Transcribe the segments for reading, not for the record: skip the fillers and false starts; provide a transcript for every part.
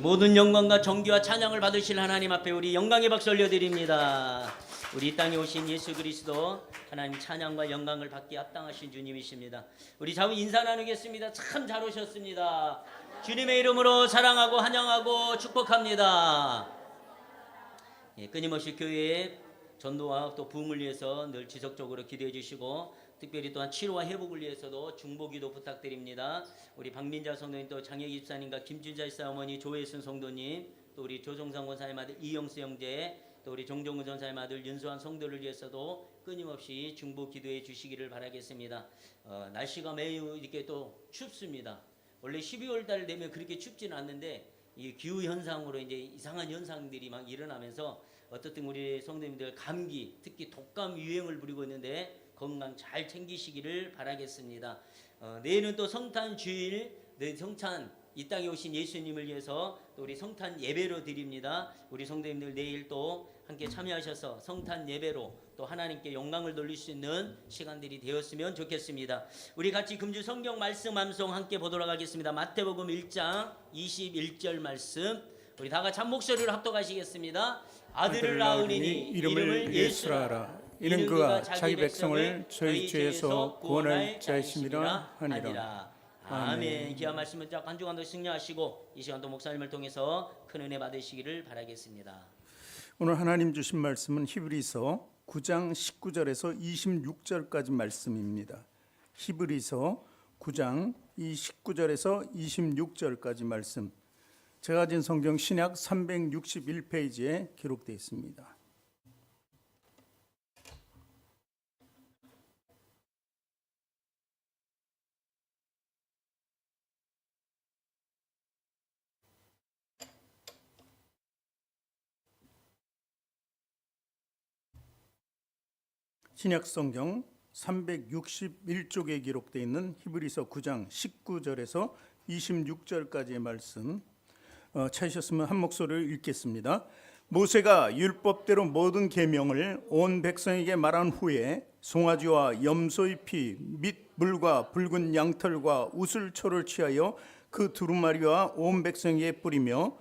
모든 영광과 존귀와 찬양을 받으실 하나님 앞에 우리 영광의 박수 올려드립니다. 우리 이 땅에 오신 예수 그리스도 하나님 찬양과 영광을 받기 합당하신 주님이십니다. 우리 자우 인사 나누겠습니다. 참 잘 오셨습니다. 주님의 이름으로 사랑하고 환영하고 축복합니다. 끊임없이 교회의 전도와 또 부흥을 위해서 늘 지속적으로 기도해 주시고 특별히 또한 치료와 회복을 위해서도 중보기도 부탁드립니다. 우리 박민자 성도님, 또 장혁 집사님과 김준자 집사 어머니, 조혜순 성도님, 또 우리 조정상 권사님 아들 이영수 형제, 또 우리 정종훈 전사님 아들 윤수환 성도를 위해서도 끊임없이 중보 기도해 주시기를 바라겠습니다. 날씨가 매우 이렇게 또 춥습니다. 원래 12월 달 되면 그렇게 춥지는 않는데 이 기후 현상으로 이제 이상한 현상들이 막 일어나면서 어떻든 우리 성도님들 감기, 특히 독감 유행을 부리고 있는데 건강 잘 챙기시기를 바라겠습니다. 내일은 또 성탄 주일, 성탄 이 땅에 오신 예수님을 위해서 또 우리 성탄 예배로 드립니다. 우리 성도님들 내일 또 함께 참여하셔서 성탄 예배로 또 하나님께 영광을 돌릴 수 있는 시간들이 되었으면 좋겠습니다. 우리 같이 금주 성경 말씀 암송 함께 보도록 하겠습니다. 마태복음 1장 21절 말씀, 우리 다 같이 한 목소리로 합독하시겠습니다. 아들을 낳으리니 이름을 예수라 하라. 이는 그가 자기 백성을 저희 죄에서 구원할 자이심이라 하니라. 아멘. 귀한 말씀을 한 주간도 승리하시고 이 시간도 목사님을 통해서 큰 은혜 받으시기를 바라겠습니다. 오늘 하나님 주신 말씀은 히브리서 9장 19절에서 26절까지 말씀입니다. 히브리서 9장 19절에서 26절까지 말씀, 제가 가진 성경 신약 361페이지에 기록되어 있습니다. 신약 성경 361쪽에 기록되어 있는 히브리서 9장 19절에서 26절까지의 말씀, 찾으셨으면 한 목소리를 읽겠습니다. 모세가 율법대로 모든 계명을 온 백성에게 말한 후에 송아지와 염소의 피 및 물과 붉은 양털과 우슬초를 취하여 그 두루마리와 온 백성에게 뿌리며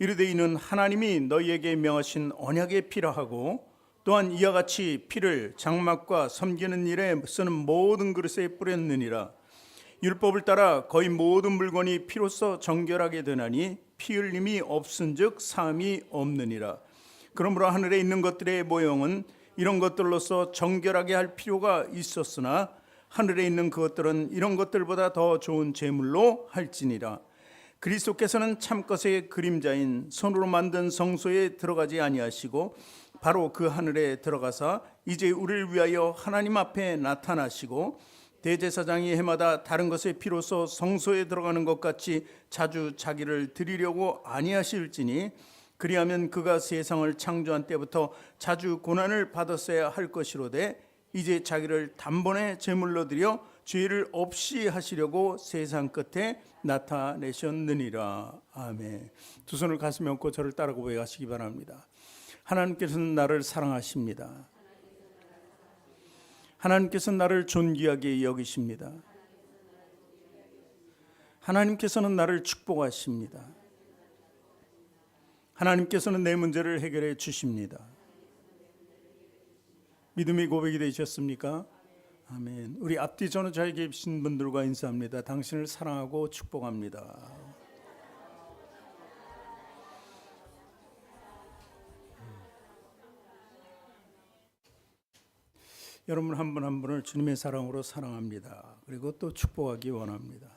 이르되 이는 하나님이 너희에게 명하신 언약의 피라 하고, 또한 이와 같이 피를 장막과 섬기는 일에 쓰는 모든 그릇에 뿌렸느니라. 율법을 따라 거의 모든 물건이 피로써 정결하게 되나니 피 흘림이 없은즉 사함이 없느니라. 그러므로 하늘에 있는 것들의 모형은 이런 것들로서 정결하게 할 필요가 있었으나 하늘에 있는 그것들은 이런 것들보다 더 좋은 제물로 할지니라. 그리스도께서는 참것의 그림자인 손으로 만든 성소에 들어가지 아니하시고 바로 그 하늘에 들어가사 이제 우리를 위하여 하나님 앞에 나타나시고 대제사장이 해마다 다른 것의 피로써 성소에 들어가는 것 같이 자주 자기를 드리려고 아니하실지니, 그리하면 그가 세상을 창조한 때부터 자주 고난을 받았어야 할 것이로되 이제 자기를 단번에 제물로 드려 죄를 없이 하시려고 세상 끝에 나타내셨느니라. 아멘. 두 손을 가슴에 얹고 저를 따라 고백하시기 바랍니다. 하나님께서는 나를 사랑하십니다. 하나님께서는 나를 존귀하게 여기십니다. 하나님께서는 나를 축복하십니다. 하나님께서는 내 문제를 해결해 주십니다. 믿음의 고백이 되셨습니까? 아멘. 우리 앞뒤 전후자에 계신 분들과 인사합니다. 당신을 사랑하고 축복합니다. 여러분 한 분 한 분을 주님의 사랑으로 사랑합니다. 그리고 또 축복하기 원합니다.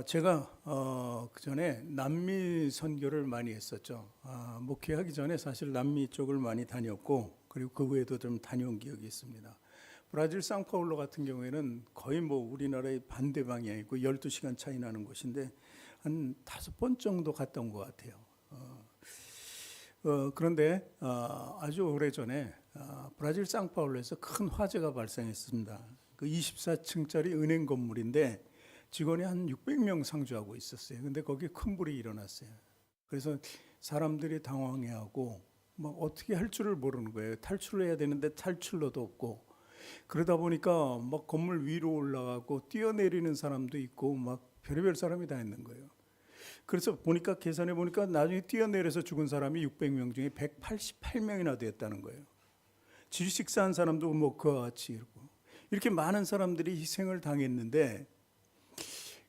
제가 그전에 남미 선교를 많이 했었죠. 목회하기 전에 사실 남미 쪽을 많이 다녔고, 그리고 그 외에도 좀 다녀온 기억이 있습니다. 브라질 상파울로 같은 경우에는 거의 우리나라의 반대 방향이고 12시간 차이 나는 곳인데 한 5번 정도 갔다 온 것 같아요. 그런데 아주 오래전에 브라질 상파울로에서 큰 화재가 발생했습니다. 그 24층짜리 은행 건물인데 직원이 한 600명 상주하고 있었어요. 근데 거기에 큰 불이 일어났어요. 그래서 사람들이 당황해하고 막 어떻게 할 줄을 모르는 거예요. 탈출을 해야 되는데 탈출로도 없고, 그러다 보니까 막 건물 위로 올라가고 뛰어내리는 사람도 있고 막 별의별 사람이 다 있는 거예요. 그래서 보니까 계산해 보니까 나중에 뛰어내려서 죽은 사람이 600명 중에 188명이나 되었다는 거예요. 질식사한 사람도 뭐 그와 같이 이렇게 많은 사람들이 희생을 당했는데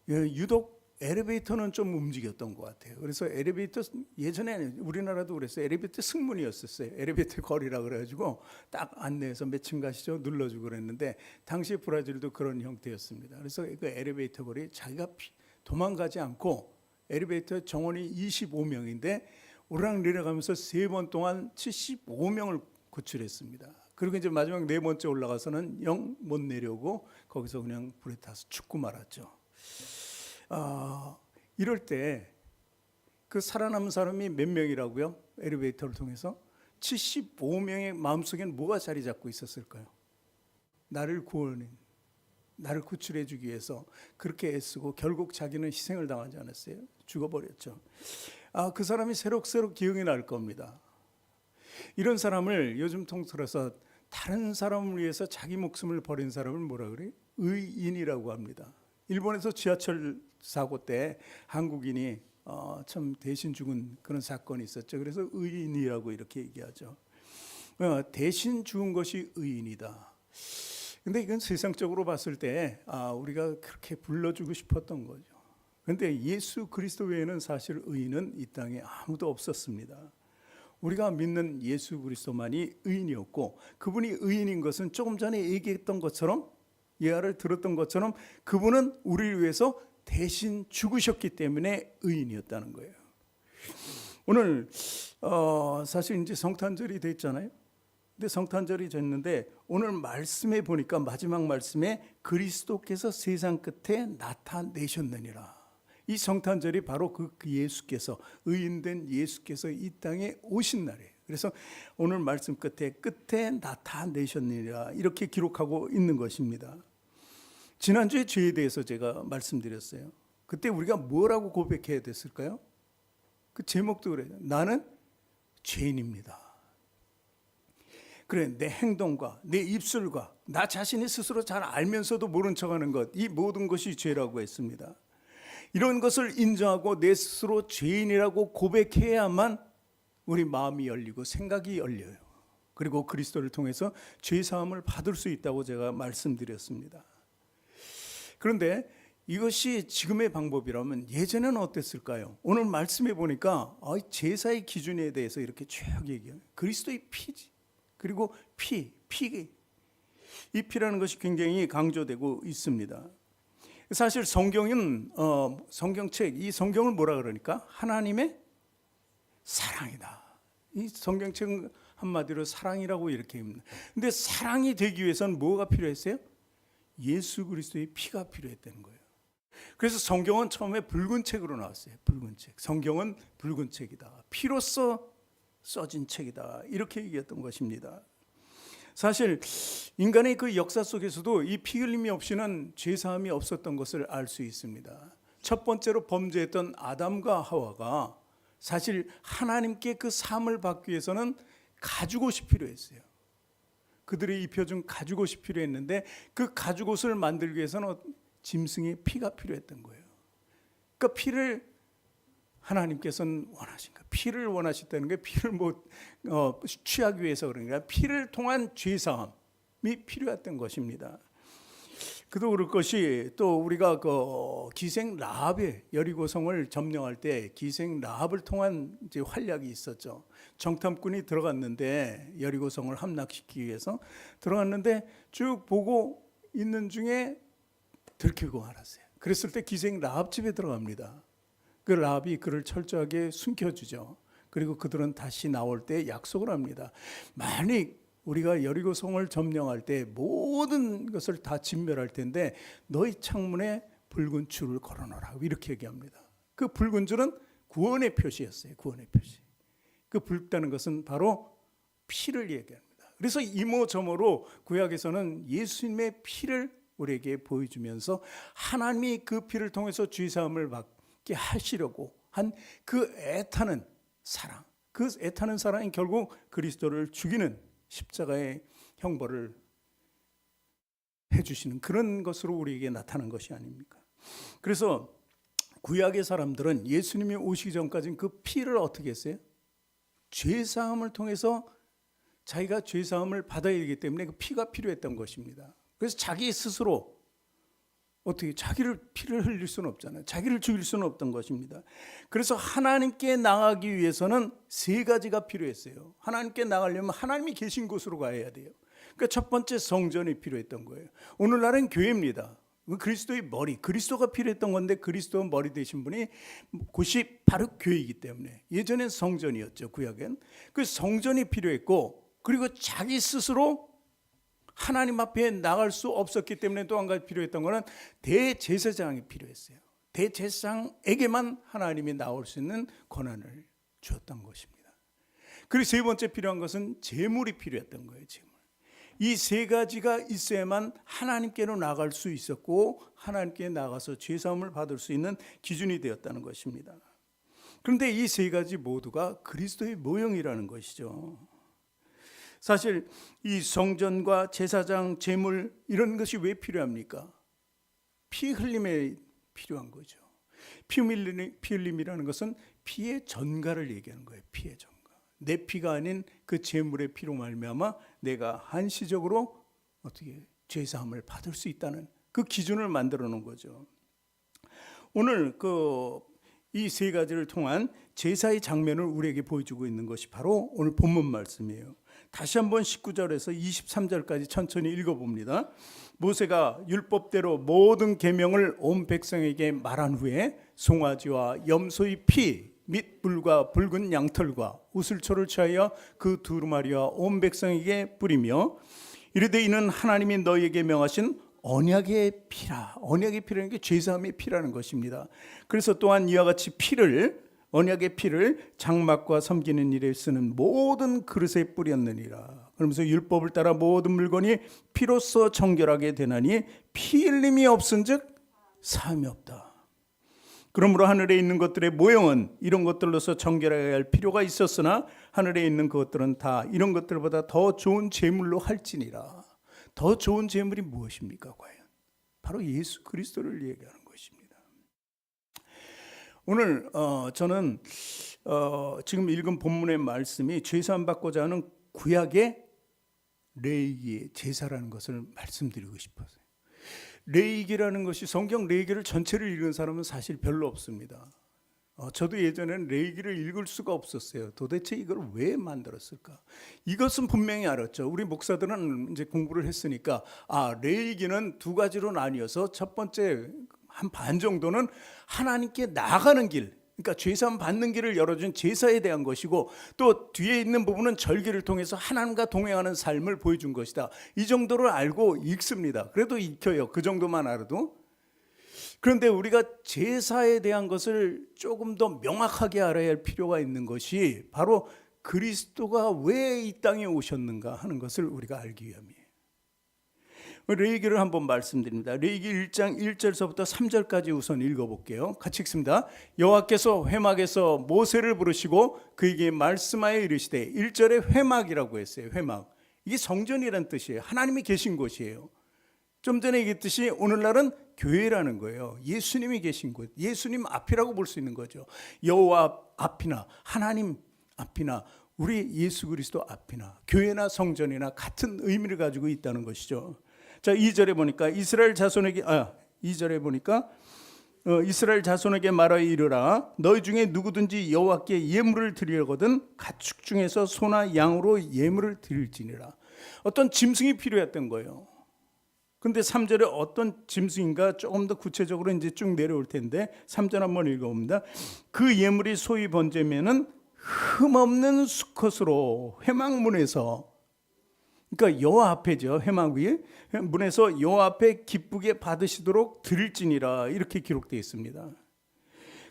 유독 엘리베이터는 좀 움직였던 것 같아요. 그래서 엘리베이터 예전에 우리나라도 그랬어요. 엘리베이터 승문이었었어요. 엘리베이터 거리라 그래가지고 딱 안내해서 몇 층 가시죠 눌러주고 그랬는데 당시 브라질도 그런 형태였습니다. 그래서 그 엘리베이터 거리 자기가 도망가지 않고 엘리베이터 정원이 25명인데 오르락 내려가면서 3번 동안 75명을 구출했습니다. 그리고 이제 마지막 4번째 올라가서는 영 못 내려오고 거기서 그냥 불에 타서 죽고 말았죠. 이럴 때 그 살아남은 사람이 몇 명이라고요? 엘리베이터를 통해서 75명의 마음속에는 뭐가 자리 잡고 있었을까요? 나를 구출해 주기 위해서 그렇게 애쓰고 결국 자기는 희생을 당하지 않았어요. 죽어버렸죠. 그 사람이 새록새록 기억이 날 겁니다. 이런 사람을 요즘 통틀어서 다른 사람을 위해서 자기 목숨을 버린 사람을 뭐라 그래요? 의인이라고 합니다. 일본에서 지하철 사고 때 한국인이 참 대신 죽은 그런 사건이 있었죠. 그래서 의인이라고 이렇게 얘기하죠. 대신 죽은 것이 의인이다. 근데 이건 세상적으로 봤을 때 우리가 그렇게 불러주고 싶었던 거죠. 그런데 예수 그리스도 외에는 사실 의인은 이 땅에 아무도 없었습니다. 우리가 믿는 예수 그리스도만이 의인이었고 그분이 의인인 것은 조금 전에 얘기했던 것처럼 예화를 들었던 것처럼 그분은 우리를 위해서 대신 죽으셨기 때문에 의인이었다는 거예요. 오늘 사실 이제 성탄절이 됐잖아요. 근데 성탄절이 됐는데 오늘 말씀에 보니까 마지막 말씀에 그리스도께서 세상 끝에 나타내셨느니라. 이 성탄절이 바로 그 예수께서 의인된 예수께서 이 땅에 오신 날이에요. 그래서 오늘 말씀 끝에 나타내셨느니라 이렇게 기록하고 있는 것입니다. 지난주에 죄에 대해서 제가 말씀드렸어요. 그때 우리가 뭐라고 고백해야 됐을까요? 그 제목도 그래요. 나는 죄인입니다. 그래, 내 행동과 내 입술과 나 자신이 스스로 잘 알면서도 모른 척하는 것, 이 모든 것이 죄라고 했습니다. 이런 것을 인정하고 내 스스로 죄인이라고 고백해야만 우리 마음이 열리고 생각이 열려요. 그리고 그리스도를 통해서 죄 사함을 받을 수 있다고 제가 말씀드렸습니다. 그런데 이것이 지금의 방법이라면 예전에는 어땠을까요? 오늘 말씀해 보니까 제사의 기준에 대해서 이렇게 쭉 얘기해요. 그리스도의 피지. 그리고 이 피라는 것이 굉장히 강조되고 있습니다. 사실 성경은 성경책 이 성경을 뭐라 그러니까 하나님의 사랑이다. 이 성경책은 한마디로 사랑이라고 이렇게 합니다. 근데 사랑이 되기 위해서는 뭐가 필요했어요? 예수 그리스도의 피가 필요했다는 거예요. 그래서 성경은 처음에 붉은 책으로 나왔어요. 붉은 책. 성경은 붉은 책이다. 피로써 써진 책이다. 이렇게 얘기했던 것입니다. 사실 인간의 그 역사 속에서도 이 피 흘림이 없이는 죄 사함이 없었던 것을 알 수 있습니다. 첫 번째로 범죄했던 아담과 하와가 사실 하나님께 그 사함을 받기 위해서는 가죽옷이 필요했어요. 그들의 입혀준 가죽옷이 필요했는데 그 가죽옷을 만들기 위해서는 짐승의 피가 필요했던 거예요. 그러니까 피를 하나님께서는 원하신 거예요. 피를 원하셨다는 게 피를 취하기 위해서 그런 게 아니라 피를 통한 죄사함이 필요했던 것입니다. 그도 그럴 것이 또 우리가 그 기생 라합의 여리고성을 점령할 때 기생 라합을 통한 이제 활약이 있었죠. 정탐꾼이 들어갔는데 여리고성을 함락시키기 위해서 들어갔는데 쭉 보고 있는 중에 들키고 말았어요. 그랬을 때 기생 라합 집에 들어갑니다. 그 라합이 그를 철저하게 숨겨주죠. 그리고 그들은 다시 나올 때 약속을 합니다. 만약 우리가 여리고성을 점령할 때 모든 것을 다 진멸할 텐데 너희 창문에 붉은 줄을 걸어놓으라 이렇게 얘기합니다. 그 붉은 줄은 구원의 표시였어요. 구원의 표시. 그 붉다는 것은 바로 피를 얘기합니다. 그래서 이모저모로 구약에서는 예수님의 피를 우리에게 보여주면서 하나님이 그 피를 통해서 죄사함을 받게 하시려고 한 그 애타는 사랑, 그 애타는 사랑이 결국 그리스도를 죽이는 십자가의 형벌을 해주시는 그런 것으로 우리에게 나타난 것이 아닙니까? 그래서 구약의 사람들은 예수님이 오시기 전까지는 그 피를 어떻게 했어요? 죄사함을 통해서 자기가 죄사함을 받아야 되기 때문에 그 피가 필요했던 것입니다. 그래서 자기 스스로 어떻게 자기를 피를 흘릴 수는 없잖아요. 자기를 죽일 수는 없던 것입니다. 그래서 하나님께 나가기 위해서는 세 가지가 필요했어요. 하나님께 나가려면 하나님이 계신 곳으로 가야 돼요. 그러니까 첫 번째 성전이 필요했던 거예요. 오늘날은 교회입니다. 그리스도의 머리, 그리스도가 필요했던 건데 그리스도 머리 되신 분이 곳이 바로 교회이기 때문에 예전엔 성전이었죠. 구약엔 그 성전이 필요했고, 그리고 자기 스스로 하나님 앞에 나갈 수 없었기 때문에 또 한 가지 필요했던 것은 대제사장이 필요했어요. 대제사장에게만 하나님이 나올 수 있는 권한을 주었던 것입니다. 그리고 세 번째 필요한 것은 제물이 필요했던 거예요. 제물. 이 세 가지가 있어야만 하나님께로 나갈 수 있었고 하나님께 나가서 죄사함을 받을 수 있는 기준이 되었다는 것입니다. 그런데 이 세 가지 모두가 그리스도의 모형이라는 것이죠. 사실 이 성전과 제사장, 제물 이런 것이 왜 필요합니까? 피 흘림에 필요한 거죠. 피 흘림이라는 것은 피의 전가를 얘기하는 거예요. 피의 전가. 내 피가 아닌 그 제물의 피로 말미암아 내가 한시적으로 어떻게 죄사함을 받을 수 있다는 그 기준을 만들어 놓은 거죠. 오늘 이 세 가지를 통한 제사의 장면을 우리에게 보여주고 있는 것이 바로 오늘 본문 말씀이에요. 다시 한번 19절에서 23절까지 천천히 읽어봅니다. 모세가 율법대로 모든 계명을 온 백성에게 말한 후에 송아지와 염소의 피 및 불과 붉은 양털과 우슬초를 취하여 그 두루마리와 온 백성에게 뿌리며 이르되 이는 하나님이 너희에게 명하신 언약의 피라. 언약의 피라는 게 죄사함의 피라는 것입니다. 그래서 또한 이와 같이 언약의 피를 장막과 섬기는 일에 쓰는 모든 그릇에 뿌렸느니라. 그러면서 율법을 따라 모든 물건이 피로써 정결하게 되나니 피 흘림이 없은즉 사함이 없다. 그러므로 하늘에 있는 것들의 모형은 이런 것들로서 정결해야 할 필요가 있었으나 하늘에 있는 것들은 다 이런 것들보다 더 좋은 제물로 할지니라. 더 좋은 제물이 무엇입니까? 과연 바로 예수 그리스도를 얘기하는 것입니다. 오늘 저는 지금 읽은 본문의 말씀이 죄사함 받고자 하는 구약의 레위기의 제사라는 것을 말씀드리고 싶어서요. 레위기라는 것이 성경 레위기를 전체를 읽은 사람은 사실 별로 없습니다. 저도 예전에는 레위기를 읽을 수가 없었어요. 도대체 이걸 왜 만들었을까? 이것은 분명히 알았죠. 우리 목사들은 이제 공부를 했으니까 레위기는 두 가지로 나뉘어서 첫 번째 한 반 정도는 하나님께 나아가는 길, 그러니까 죄사함 받는 길을 열어준 제사에 대한 것이고, 또 뒤에 있는 부분은 절기를 통해서 하나님과 동행하는 삶을 보여준 것이다. 이 정도를 알고 읽습니다. 그래도 익혀요. 그 정도만 알아도. 그런데 우리가 제사에 대한 것을 조금 더 명확하게 알아야 할 필요가 있는 것이 바로 그리스도가 왜 이 땅에 오셨는가 하는 것을 우리가 알기 위함이에요. 레위기를 한번 말씀드립니다. 레위기 1장 1절서부터 3절까지 우선 읽어볼게요. 같이 읽습니다. 여호와께서 회막에서 모세를 부르시고 그에게 말씀하여 이르시되, 1절에 회막이라고 했어요. 회막. 이게 성전이란 뜻이에요. 하나님이 계신 곳이에요. 좀 전에 얘기했듯이 오늘날은 교회라는 거예요. 예수님이 계신 곳, 예수님 앞이라고 볼 수 있는 거죠. 여호와 앞이나 하나님 앞이나 우리 예수 그리스도 앞이나 교회나 성전이나 같은 의미를 가지고 있다는 것이죠. 자, 2절에 보니까 이스라엘 자손에게 말하여 이르라. 너희 중에 누구든지 여호와께 예물을 드리려거든 가축 중에서 소나 양으로 예물을 드릴지니라. 어떤 짐승이 필요했던 거예요. 근데 3절에 어떤 짐승인가 조금 더 구체적으로 이제 쭉 내려올 텐데 3절 한번 읽어봅니다. 그 예물이 소위 번제면은 흠없는 수컷으로 회막문에서, 그러니까 여호와 앞에죠. 회막 위에 문에서 여호와 앞에 기쁘게 받으시도록 드릴지니라, 이렇게 기록되어 있습니다.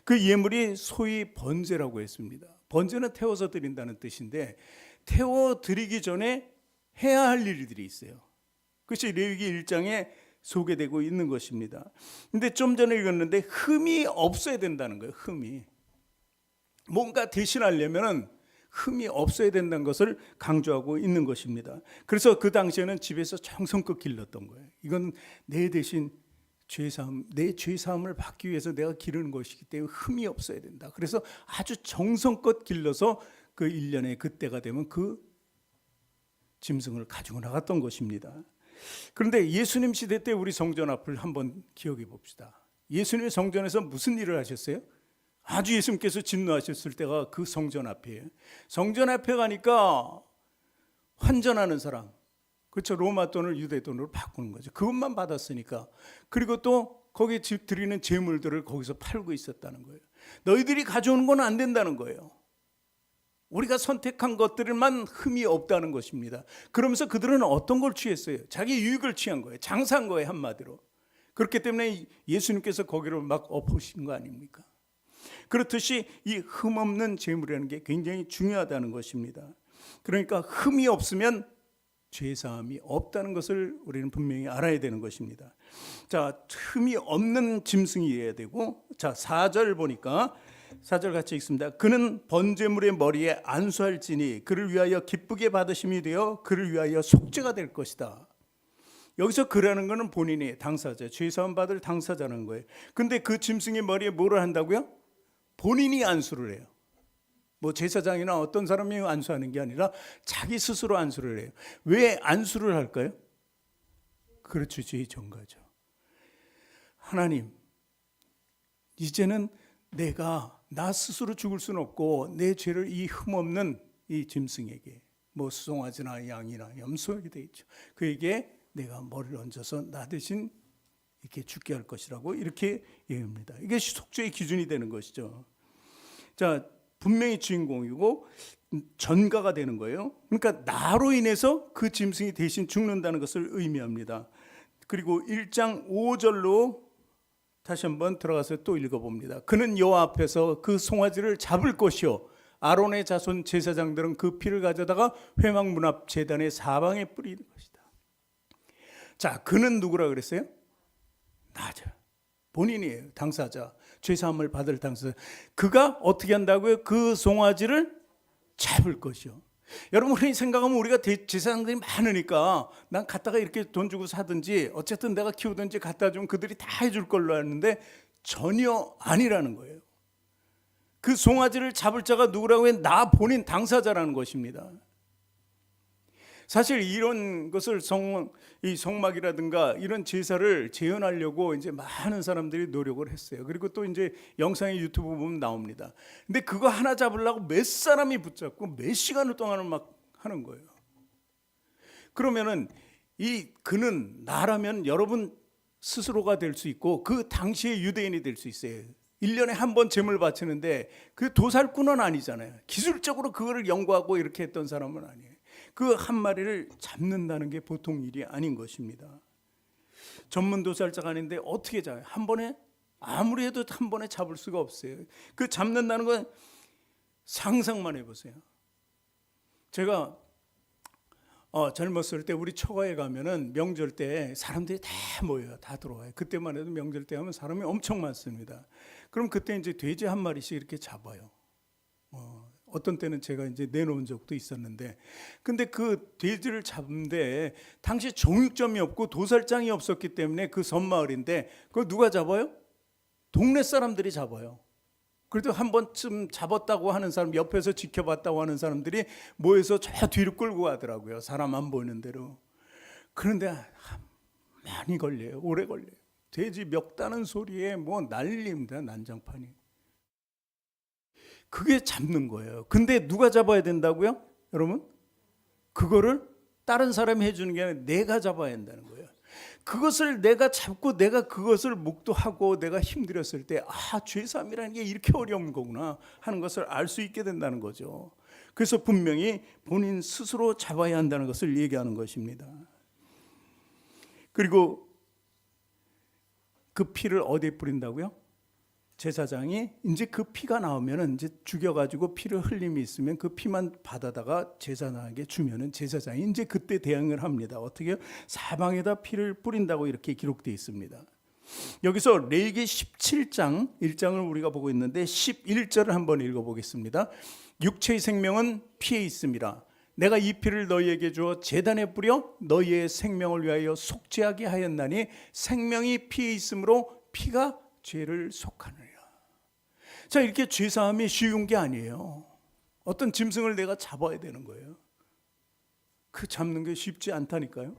그 예물이 소위 번제라고 했습니다. 번제는 태워서 드린다는 뜻인데 태워 드리기 전에 해야 할 일들이 있어요. 그것이 레위기 1장에 소개되고 있는 것입니다. 근데 좀 전에 읽었는데 흠이 없어야 된다는 거예요. 흠이. 뭔가 대신하려면 흠이 없어야 된다는 것을 강조하고 있는 것입니다. 그래서 그 당시에는 집에서 정성껏 길렀던 거예요. 이건 내 대신 내 죄사함을 받기 위해서 내가 기르는 것이기 때문에 흠이 없어야 된다. 그래서 아주 정성껏 길러서 그 1년에 그때가 되면 그 짐승을 가지고 나갔던 것입니다. 그런데 예수님 시대 때 우리 성전 앞을 한번 기억해 봅시다. 예수님의 성전에서 무슨 일을 하셨어요? 아주 예수님께서 진노하셨을 때가 그 성전 앞이에요. 성전 앞에 가니까 환전하는 사람, 그렇죠. 로마 돈을 유대 돈으로 바꾸는 거죠. 그것만 받았으니까. 그리고 또 거기에 드리는 재물들을 거기서 팔고 있었다는 거예요. 너희들이 가져오는 건 안 된다는 거예요. 우리가 선택한 것들만 흠이 없다는 것입니다. 그러면서 그들은 어떤 걸 취했어요? 자기 유익을 취한 거예요. 장사한 거예요, 한마디로. 그렇기 때문에 예수님께서 거기를 막 엎으신 거 아닙니까? 그렇듯이 이 흠 없는 재물이라는 게 굉장히 중요하다는 것입니다. 그러니까 흠이 없으면 죄사함이 없다는 것을 우리는 분명히 알아야 되는 것입니다. 자, 흠이 없는 짐승이어야 되고, 자, 4절 보니까 4절 같이 읽습니다. 그는 번제물의 머리에 안수할지니 그를 위하여 기쁘게 받으심이 되어 그를 위하여 속죄가 될 것이다. 여기서 그라는 것은 본인이 당사자, 죄사함 받을 당사자라는 거예요. 근데 그 짐승의 머리에 뭐를 한다고요? 본인이 안수를 해요. 뭐 제사장이나 어떤 사람이 안수하는 게 아니라 자기 스스로 안수를 해요. 왜 안수를 할까요? 그렇죠, 죄 전가죠. 하나님, 이제는 내가 나 스스로 죽을 수는 없고 내 죄를 이 흠없는 이 짐승에게, 뭐 수송아지나 양이나 염소에게 돼 있죠. 그에게 내가 머리를 얹어서 나 대신 이렇게 죽게 할 것이라고 이렇게 얘기합니다. 이게 속죄의 기준이 되는 것이죠. 자, 분명히 주인공이고 전가가 되는 거예요. 그러니까 나로 인해서 그 짐승이 대신 죽는다는 것을 의미합니다. 그리고 1장 5절로 다시 한번 들어가서 또 읽어봅니다. 그는 여호와 앞에서 그 송아지를 잡을 것이요 아론의 자손 제사장들은 그 피를 가져다가 회막문 앞 제단의 사방에 뿌리는 것이다. 자, 그는 누구라 그랬어요? 나죠. 본인이에요. 당사자. 죄사함을 받을 당사자. 그가 어떻게 한다고요? 그 송아지를 잡을 것이요. 여러분, 흔히 생각하면 우리가 제사장들이 많으니까 난 갖다가 이렇게 돈 주고 사든지 어쨌든 내가 키우든지 갖다 주면 그들이 다 해줄 걸로 아는데 전혀 아니라는 거예요. 그 송아지를 잡을 자가 누구라고 해? 나 본인 당사자라는 것입니다. 사실 이런 것을 이 성막이라든가 이런 제사를 재현하려고 이제 많은 사람들이 노력을 했어요. 그리고 또 이제 영상에 유튜브 보면 나옵니다. 근데 그거 하나 잡으려고 몇 사람이 붙잡고 몇 시간을 동안을 막 하는 거예요. 그러면은 그는 나라면 여러분 스스로가 될 수 있고 그 당시의 유대인이 될 수 있어요. 1년에 한 번 제물 바치는데 그 도살꾼은 아니잖아요. 기술적으로 그거를 연구하고 이렇게 했던 사람은 아니에요. 그 한 마리를 잡는다는 게 보통 일이 아닌 것입니다. 전문 도살자가 아닌데 어떻게 잡아요? 한 번에 아무리 해도 한 번에 잡을 수가 없어요. 그 잡는다는 건 상상만 해보세요. 제가 젊었을 때 우리 처가에 가면은 명절 때 사람들이 다 모여요. 다 들어와요. 그때만 해도 명절 때 하면 사람이 엄청 많습니다. 그럼 그때 이제 돼지 한 마리씩 이렇게 잡아요. 어떤 때는 제가 이제 내놓은 적도 있었는데, 근데 그 돼지를 잡는데 당시 정육점이 없고 도살장이 없었기 때문에 그 섬마을인데 그걸 누가 잡아요? 동네 사람들이 잡아요. 그래도 한 번쯤 잡았다고 하는 사람, 옆에서 지켜봤다고 하는 사람들이 모여서 저 뒤로 끌고 가더라고요. 사람 안 보이는 대로. 그런데 많이 걸려요. 오래 걸려요. 돼지 멱다는 소리에 뭐 난리입니다. 난장판이. 그게 잡는 거예요. 근데 누가 잡아야 된다고요? 여러분? 그거를 다른 사람이 해주는 게 아니라 내가 잡아야 한다는 거예요. 그것을 내가 잡고 내가 그것을 목도하고 내가 힘들었을 때 죄사함이라는 게 이렇게 어려운 거구나 하는 것을 알 수 있게 된다는 거죠. 그래서 분명히 본인 스스로 잡아야 한다는 것을 얘기하는 것입니다. 그리고 그 피를 어디에 뿌린다고요? 제사장이 이제 그 피가 나오면은 이제 죽여가지고 피를 흘림이 있으면 그 피만 받아다가 제사장에게 주면은 제사장이 이제 그때 대응을 합니다. 어떻게요? 사방에다 피를 뿌린다고 이렇게 기록되어 있습니다. 여기서 레위기 17장 1장을 우리가 보고 있는데 11절을 한번 읽어보겠습니다. 육체의 생명은 피에 있습니다. 내가 이 피를 너희에게 주어 제단에 뿌려 너희의 생명을 위하여 속죄하게 하였나니 생명이 피에 있으므로 피가 죄를 속하느니라. 자, 이렇게 죄사함이 쉬운 게 아니에요. 어떤 짐승을 내가 잡아야 되는 거예요. 그 잡는 게 쉽지 않다니까요.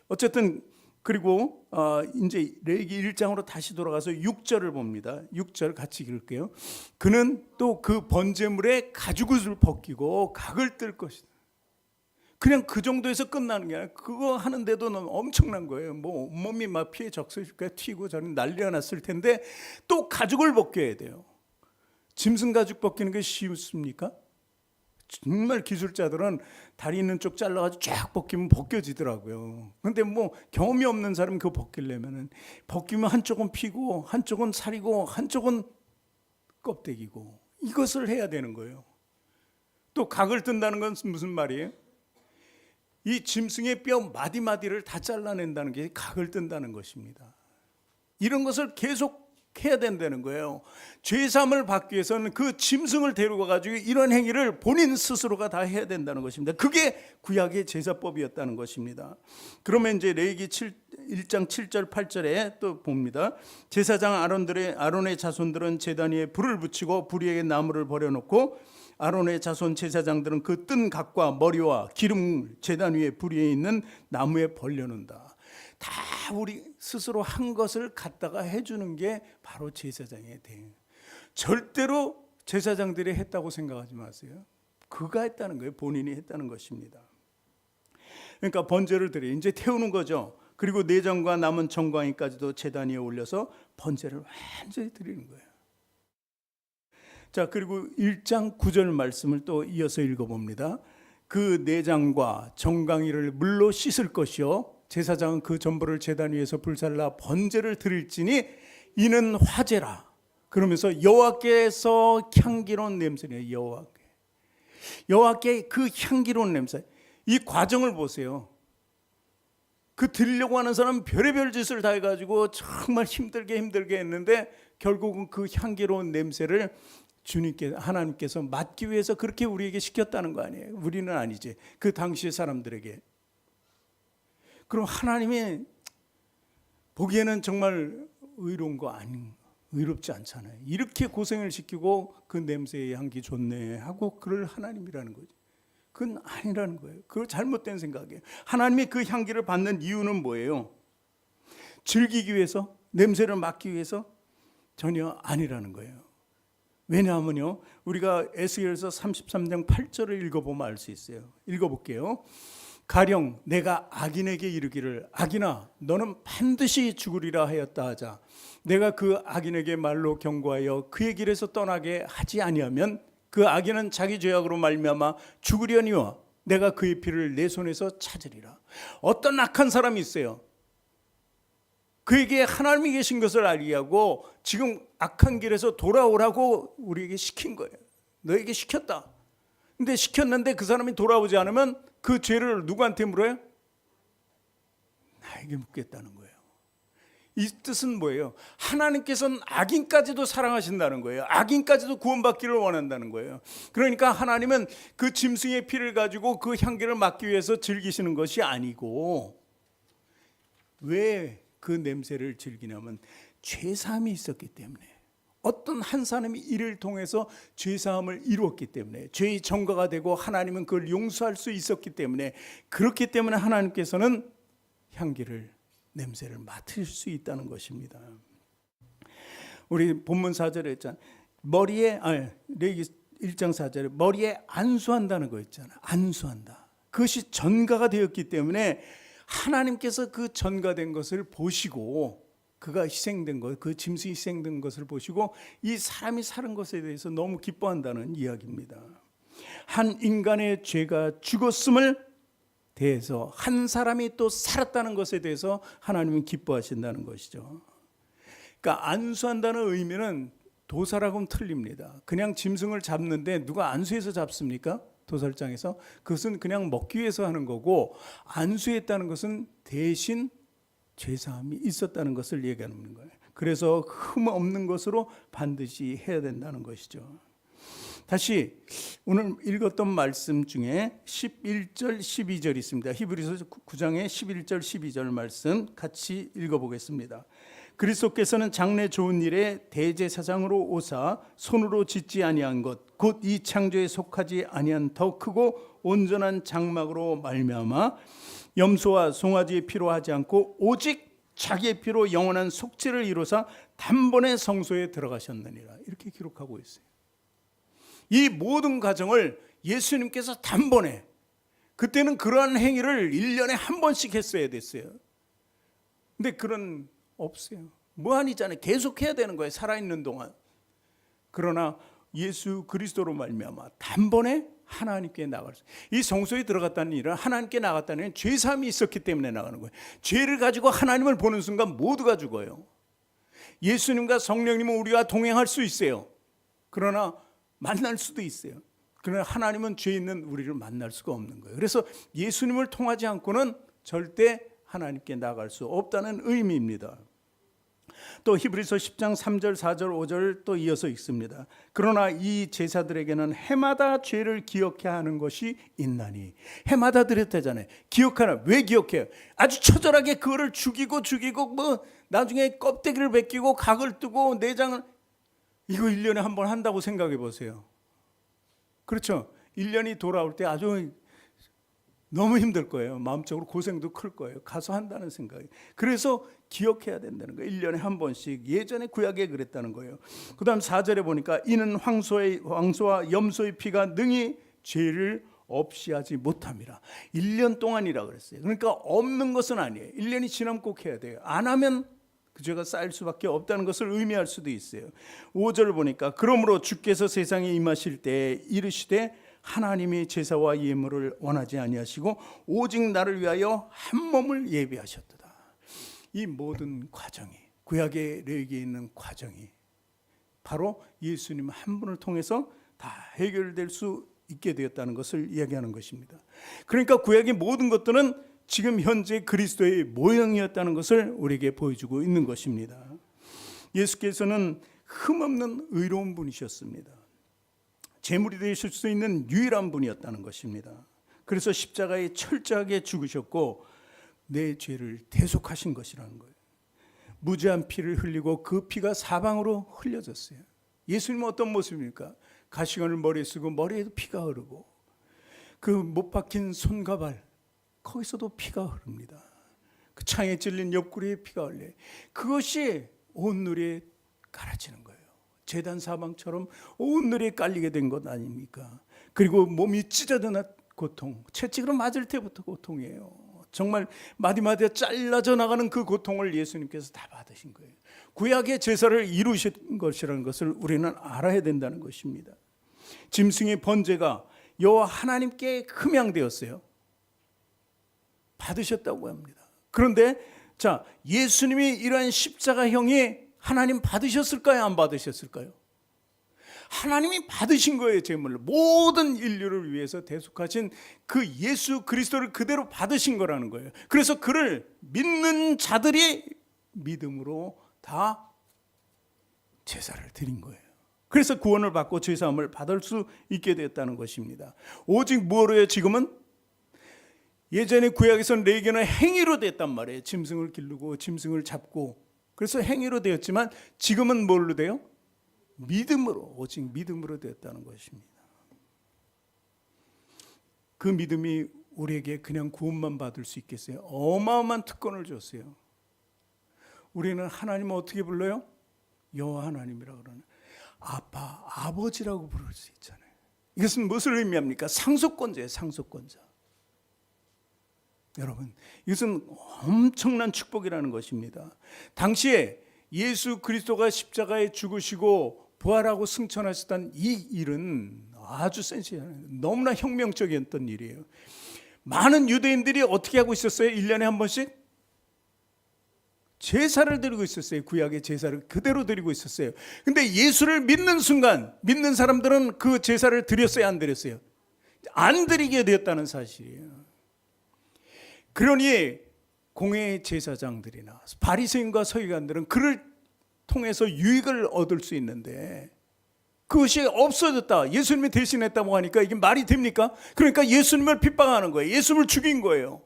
어쨌든 그리고 이제 레위기 1장으로 다시 돌아가서 6절을 봅니다. 6절 같이 읽을게요. 그는 또 그 번제물에 가죽옷을 벗기고 각을 뜰 것이다. 그냥 그 정도에서 끝나는 게 아니라 그거 하는데도 엄청난 거예요. 뭐 온몸이 막 피에 적셔질까 튀고 저는 난리가 났을 텐데 또 가죽을 벗겨야 돼요. 짐승 가죽 벗기는 게 쉽습니까? 정말 기술자들은 다리 있는 쪽 잘라가지고 쫙 벗기면 벗겨지더라고요. 근데 뭐 경험이 없는 사람은 그거 벗기려면은 벗기면 한쪽은 피고 한쪽은 살이고 한쪽은 껍데기고 이것을 해야 되는 거예요. 또 각을 뜬다는 건 무슨 말이에요? 이 짐승의 뼈 마디마디를 다 잘라낸다는 게 각을 뜬다는 것입니다. 이런 것을 계속 해야 된다는 거예요. 죄사함을 받기 위해서는 그 짐승을 데리고 가지고 이런 행위를 본인 스스로가 다 해야 된다는 것입니다. 그게 구약의 제사법이었다는 것입니다. 그러면 이제 레위기 1장 7절 8절에 또 봅니다. 제사장 아론의 자손들은 제단 위에 불을 붙이고 불 위에 나무를 버려놓고 아론의 자손 제사장들은 그 뜬 각과 머리와 기름 제단 위에 불 위에 있는 나무에 벌려놓는다. 다 우리 스스로 한 것을 갖다가 해주는 게 바로 제사장의 대응. 절대로 제사장들이 했다고 생각하지 마세요. 그가 했다는 거예요. 본인이 했다는 것입니다. 그러니까 번제를 드려 이제 태우는 거죠. 그리고 내장과 남은 정광이까지도 제단 위에 올려서 번제를 완전히 드리는 거예요. 자, 그리고 1장 9절 말씀을 또 이어서 읽어봅니다. 그 내장과 정강이를 물로 씻을 것이요 제사장은 그 전부를 제단 위에서 불살라 번제를 드릴지니 이는 화제라. 그러면서 여호와께서 향기로운 냄새네요. 여호와께 그 향기로운 냄새. 이 과정을 보세요. 그 드리려고 하는 사람은 별의별 짓을 다 해가지고 정말 힘들게 했는데 결국은 그 향기로운 냄새를 하나님께서 맡기 위해서 그렇게 우리에게 시켰다는 거 아니에요. 우리는 아니지. 그 당시의 사람들에게. 그럼 하나님이 보기에는 정말 의롭지 않잖아요. 이렇게 고생을 시키고 그 냄새의 향기 좋네 하고 그럴 하나님이라는 거죠. 그건 아니라는 거예요. 그거 잘못된 생각이에요. 하나님이 그 향기를 받는 이유는 뭐예요? 즐기기 위해서? 냄새를 맡기 위해서? 전혀 아니라는 거예요. 왜냐하면요, 우리가 에스겔서 33장 8절을 읽어보면 알 수 있어요. 읽어볼게요. 가령 내가 악인에게 이르기를 악인아 너는 반드시 죽으리라 하였다 하자 내가 그 악인에게 말로 경고하여 그의 길에서 떠나게 하지 아니하면 그 악인은 자기 죄악으로 말미암아 죽으려니와 내가 그의 피를 내 손에서 찾으리라. 어떤 악한 사람이 있어요. 그에게 하나님이 계신 것을 알게 하고 지금 악한 길에서 돌아오라고 우리에게 시킨 거예요. 너에게 시켰다. 근데 시켰는데 그 사람이 돌아오지 않으면 그 죄를 누구한테 물어요? 나에게 묻겠다는 거예요. 이 뜻은 뭐예요? 하나님께서는 악인까지도 사랑하신다는 거예요. 악인까지도 구원받기를 원한다는 거예요. 그러니까 하나님은 그 짐승의 피를 가지고 그 향기를 맡기 위해서 즐기시는 것이 아니고 왜 그 냄새를 즐기냐면 죄사함이 있었기 때문에 어떤 한 사람이 이를 통해서 죄사함을 이루었기 때문에 죄의 정가가 되고 하나님은 그걸 용서할 수 있었기 때문에 그렇기 때문에 하나님께서는 냄새를 맡을 수 있다는 것입니다. 우리 본문 4절에 했잖아요. 레위기 1장 4절에 머리에 안수한다는 거 있잖아요. 안수한다. 그것이 전가가 되었기 때문에 하나님께서 그 전가된 것을 보시고 그가 희생된 것, 그 짐승이 희생된 것을 보시고 이 사람이 사는 것에 대해서 너무 기뻐한다는 이야기입니다. 한 인간의 죄가 죽었음을 대해서 한 사람이 또 살았다는 것에 대해서 하나님은 기뻐하신다는 것이죠. 그러니까 안수한다는 의미는 도살하고는 틀립니다. 그냥 짐승을 잡는데 누가 안수해서 잡습니까? 도살장에서. 그것은 그냥 먹기 위해서 하는 거고 안수했다는 것은 대신 죄사함이 있었다는 것을 얘기하는 거예요. 그래서 흠 없는 것으로 반드시 해야 된다는 것이죠. 다시 오늘 읽었던 말씀 중에 11절 12절 있습니다. 히브리서 9장의 11절 12절 말씀 같이 읽어보겠습니다. 그리스도께서는 장래 좋은 일에 대제사장으로 오사 손으로 짓지 아니한 것 곧 이 창조에 속하지 아니한 더 크고 온전한 장막으로 말미암아 염소와 송아지의 피로 하지 않고 오직 자기의 피로 영원한 속죄를 이루사 단번에 성소에 들어가셨느니라. 이렇게 기록하고 있어요. 이 모든 과정을 예수님께서 단번에, 그때는 그러한 행위를 1년에 한 번씩 했어야 됐어요. 근데 그런 없어요. 무한이잖아요. 계속 해야 되는 거예요. 살아있는 동안. 그러나 예수 그리스도로 말미암아 단번에 하나님께 나갈 수. 이 성소에 들어갔다는 일은 하나님께 나갔다는 일은 죄사함이 있었기 때문에 나가는 거예요. 죄를 가지고 하나님을 보는 순간 모두가 죽어요. 예수님과 성령님은 우리가 동행할 수 있어요. 그러나 만날 수도 있어요. 그러나 하나님은 죄 있는 우리를 만날 수가 없는 거예요. 그래서 예수님을 통하지 않고는 절대 하나님께 나갈 수 없다는 의미입니다. 또 히브리서 10장 3절 4절 5절 또 이어서 읽습니다. 그러나 이 제사들에게는 해마다 죄를 기억해야 하는 것이 있나니. 해마다 드렸다잖아요. 기억하나. 왜 기억해요? 아주 처절하게 그거를 죽이고 뭐 나중에 껍데기를 벗기고 각을 뜨고 내장을, 이거 1년에 한 번 한다고 생각해 보세요. 그렇죠? 1년이 돌아올 때 아주 너무 힘들 거예요. 마음적으로 고생도 클 거예요. 가서 한다는 생각이. 그래서 기억해야 된다는 거예요. 1년에 한 번씩. 예전에 구약에 그랬다는 거예요. 그 다음 4절에 보니까 이는 황소와 염소의 피가 능히 죄를 없이 하지 못함이라. 1년 동안이라 그랬어요. 그러니까 없는 것은 아니에요. 1년이 지나면 꼭 해야 돼요. 안 하면 그 죄가 쌓일 수밖에 없다는 것을 의미할 수도 있어요. 5절을 보니까 그러므로 주께서 세상에 임하실 때 이르시되 하나님이 제사와 예물을 원하지 아니하시고 오직 나를 위하여 한 몸을 예비하셨도다. 이 모든 과정이, 구약의 레위기에 있는 과정이 바로 예수님 한 분을 통해서 다 해결될 수 있게 되었다는 것을 이야기하는 것입니다. 그러니까 구약의 모든 것들은 지금 현재 그리스도의 모형이었다는 것을 우리에게 보여주고 있는 것입니다. 예수께서는 흠없는 의로운 분이셨습니다. 제물이 되실 수 있는 유일한 분이었다는 것입니다. 그래서 십자가에 철저하게 죽으셨고 내 죄를 대속하신 것이라는 거예요. 무죄한 피를 흘리고 그 피가 사방으로 흘려졌어요. 예수님은 어떤 모습입니까? 가시관을 머리에 쓰고 머리에도 피가 흐르고 그 못 박힌 손과 발, 거기서도 피가 흐릅니다. 그 창에 찔린 옆구리에 피가 흘려요. 그것이 온누리에 갈아지는 거예요. 제단 사방처럼 온누리에 깔리게 된 것 아닙니까? 그리고 몸이 찢어지는 고통, 채찍으로 맞을 때부터 고통이에요. 정말 마디마디가 잘라져 나가는 그 고통을 예수님께서 다 받으신 거예요. 구약의 제사를 이루신 것이라는 것을 우리는 알아야 된다는 것입니다. 짐승의 번제가 여호와 하나님께 흠양되었어요. 받으셨다고 합니다. 그런데 자, 예수님이 이러한 십자가형이 하나님 받으셨을까요? 안 받으셨을까요? 하나님이 받으신 거예요. 제물로 모든 인류를 위해서 대속하신 그 예수 그리스도를 그대로 받으신 거라는 거예요. 그래서 그를 믿는 자들이 믿음으로 다 제사를 드린 거예요. 그래서 구원을 받고 죄사함을 받을 수 있게 됐다는 것입니다. 오직 뭐로요? 지금은 예전에 구약에서는 레위기는 행위로 됐단 말이에요. 짐승을 기르고 짐승을 잡고, 그래서 행위로 되었지만 지금은 뭘로 돼요? 믿음으로, 오직 믿음으로 되었다는 것입니다. 그 믿음이 우리에게 그냥 구원만 받을 수 있겠어요? 어마어마한 특권을 줬어요. 우리는 하나님을 어떻게 불러요? 여호와 하나님이라고 그러는, 아빠, 아버지라고 부를 수 있잖아요. 이것은 무엇을 의미합니까? 상속권자예요. 상속권자. 여러분, 이것은 엄청난 축복이라는 것입니다. 당시에 예수 그리스도가 십자가에 죽으시고 부활하고 승천하셨다는 이 일은 아주 센시해요. 너무나 혁명적이었던 일이에요. 많은 유대인들이 어떻게 하고 있었어요? 1년에 한 번씩 제사를 드리고 있었어요. 구약의 제사를 그대로 드리고 있었어요. 근데 예수를 믿는 순간 믿는 사람들은 그 제사를 드렸어요? 안 드렸어요? 안 드리게 되었다는 사실이에요. 그러니 공회 제사장들이나 바리새인과 서기관들은 그를 통해서 유익을 얻을 수 있는데 그것이 없어졌다. 예수님이 대신했다고 하니까 이게 말이 됩니까? 그러니까 예수님을 핍박하는 거예요. 예수님을 죽인 거예요.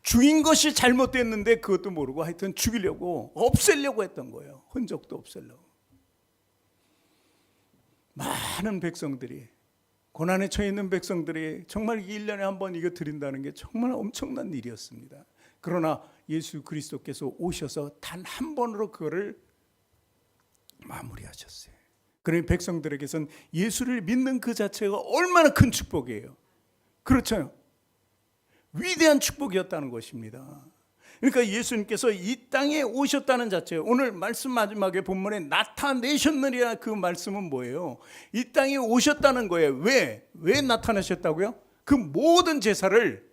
죽인 것이 잘못됐는데 그것도 모르고 하여튼 죽이려고 없애려고 했던 거예요. 흔적도 없애려고. 많은 백성들이, 고난에 처해 있는 백성들이 정말 1년에 한 번 이거 드린다는 게 정말 엄청난 일이었습니다. 그러나 예수 그리스도께서 오셔서 단 한 번으로 그거를 마무리하셨어요. 그러니 백성들에게선 예수를 믿는 그 자체가 얼마나 큰 축복이에요. 그렇죠? 위대한 축복이었다는 것입니다. 그러니까 예수님께서 이 땅에 오셨다는 자체예요. 오늘 말씀 마지막에 본문에 나타내셨느니라, 그 말씀은 뭐예요? 이 땅에 오셨다는 거예요. 왜 나타나셨다고요? 그 모든 제사를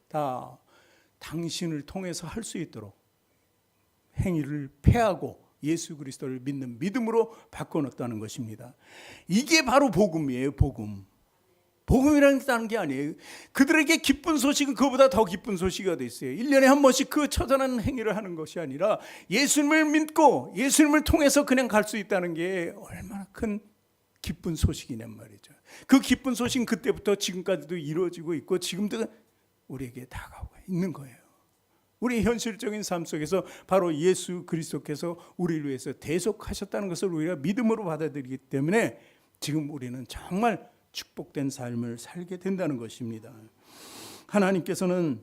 다 당신을 통해서 할 수 있도록 행위를 폐하고 예수 그리스도를 믿는 믿음으로 바꿔놓았다는 것입니다. 이게 바로 복음이에요. 복음이라는 게 아니에요. 그들에게 기쁜 소식은 그보다 더 기쁜 소식이 어디 있어요. 1년에 한 번씩 그 처단하는 행위를 하는 것이 아니라 예수님을 믿고 예수님을 통해서 그냥 갈 수 있다는 게 얼마나 큰 기쁜 소식이냔 말이죠. 그 기쁜 소식은 그때부터 지금까지도 이루어지고 있고 지금도 우리에게 다가오고 있는 거예요. 우리 현실적인 삶 속에서 바로 예수 그리스도께서 우리를 위해서 대속하셨다는 것을 우리가 믿음으로 받아들이기 때문에 지금 우리는 정말 축복된 삶을 살게 된다는 것입니다. 하나님께서는